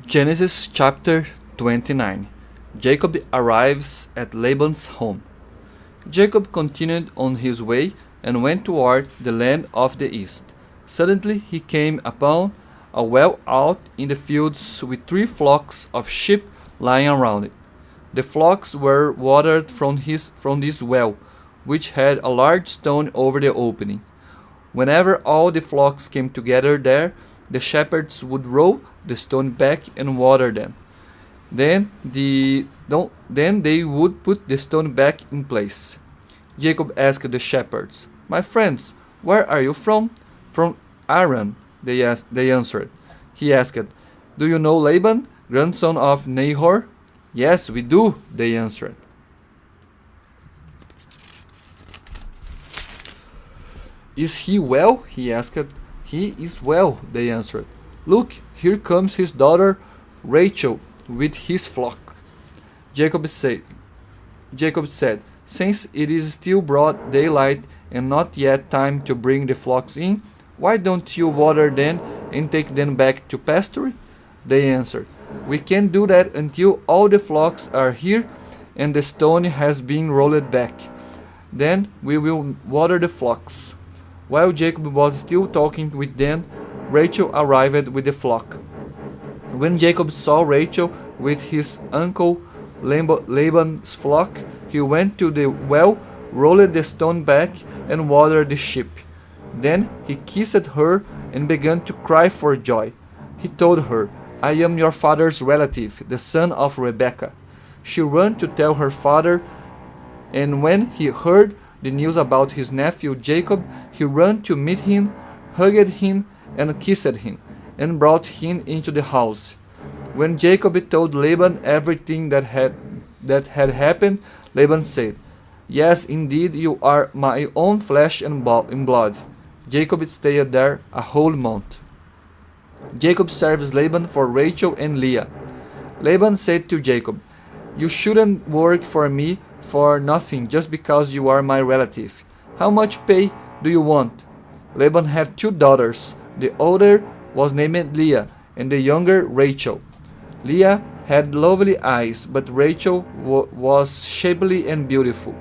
Genesis chapter 29. Jacob arrives at Laban's home. Jacob continued on his way and went toward the land of the east. Suddenly he came upon a well out in the fields with 3 flocks of sheep lying around it. The flocks were watered from this well, which had a large stone over the opening. Whenever all the flocks came together there, the shepherds would roll the stone back and water them. Then they would put the stone back in place. Jacob asked the shepherds, "My friends, where are you from?" "From Aram," they answered. He asked, "Do you know Laban, grandson of Nahor?" "Yes, we do," they answered. "Is he well?" he asked. "He is well," they answered. "Look, here comes his daughter Rachel with his flock." Jacob said, "Since it is still broad daylight and not yet time to bring the flocks in, why don't you water them and take them back to pasture?" They answered, "We can't do that until all the flocks are here and the stone has been rolled back. Then we will water the flocks." While Jacob was still talking with them, Rachel arrived with the flock. When Jacob saw Rachel with his uncle Laban's flock, he went to the well, rolled the stone back, and watered the sheep. Then he kissed her and began to cry for joy. He told her, "I am your father's relative, the son of Rebekah." She ran to tell her father, and when he heard the news about his nephew Jacob, he ran to meet him, hugged him, and kissed him, and brought him into the house. When Jacob told Laban everything that had happened, Laban said, "Yes, indeed, you are my own flesh and blood." Jacob stayed there a whole month. Jacob serves Laban for Rachel and Leah. Laban said to Jacob, "You shouldn't work for me for nothing just because you are my relative. How much pay do you want?" Laban had 2 daughters. The older was named Leah, and the younger Rachel. Leah had lovely eyes, but Rachel was shapely and beautiful.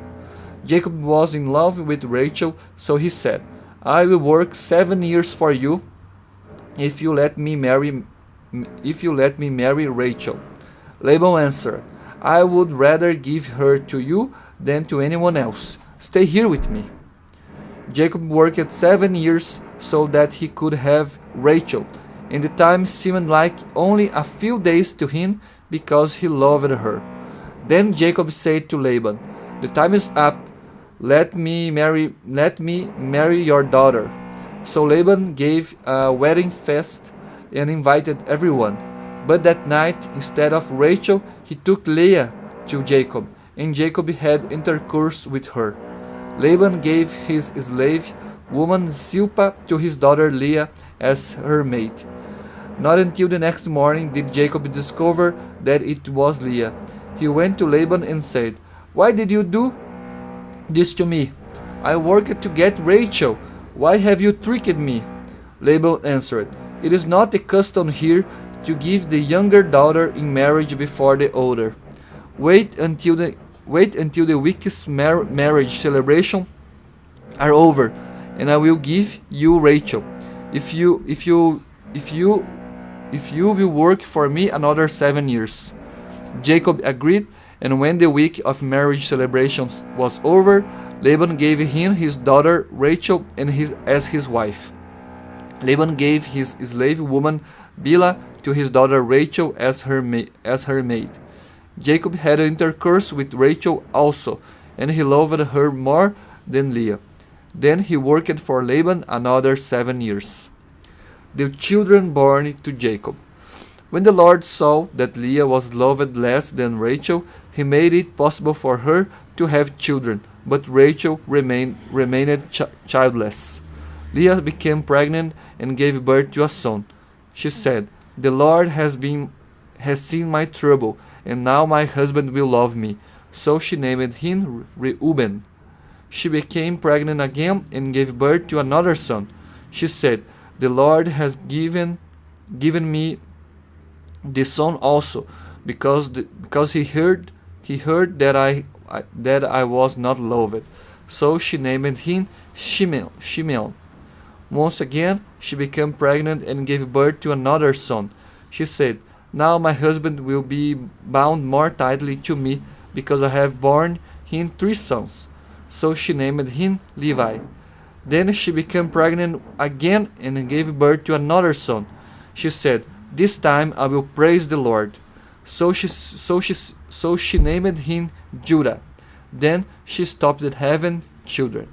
Jacob was in love with Rachel, so he said, "I will work 7 years for you if you let me marry Rachel." Laban answered, "I would rather give her to you than to anyone else. Stay here with me." Jacob worked 7 years so that he could have Rachel, and the time seemed like only a few days to him because he loved her. Then Jacob said to Laban, "The time is up. Let me marry your daughter." So Laban gave a wedding feast and invited everyone. But that night, instead of Rachel, he took Leah to Jacob, and Jacob had intercourse with her. Laban gave his slave woman Zilpah to his daughter Leah as her maid. Not until the next morning did Jacob discover that it was Leah. He went to Laban and said, "Why did you do this to me? I worked to get Rachel. Why have you tricked me?" Laban answered, "It is not the custom here to give the younger daughter in marriage before the older. Wait until the week's marriage celebration are over, and I will give you Rachel. If you will work for me another 7 years." Jacob agreed, and when the week of marriage celebrations was over, Laban gave him his daughter Rachel as his wife. Laban gave his slave woman Bilhah to his daughter Rachel as her maid. Jacob had intercourse with Rachel also, and he loved her more than Leah. Then he worked for Laban another 7 years. The children born to Jacob. When the Lord saw that Leah was loved less than Rachel, he made it possible for her to have children, but Rachel remained childless. Leah became pregnant and gave birth to a son. She said, "The Lord has seen my trouble, and now my husband will love me." So she named him Reuben. She became pregnant again and gave birth to another son. She said, "The Lord has given me the son also, because he heard that I was not loved. So she named him Shimeon. Once again she became pregnant and gave birth to another son. She said, "Now my husband will be bound more tightly to me, because I have borne him three sons." So she named him Levi. Then she became pregnant again and gave birth to another son. She said, "This time I will praise the Lord." So she named him Judah. Then she stopped having children.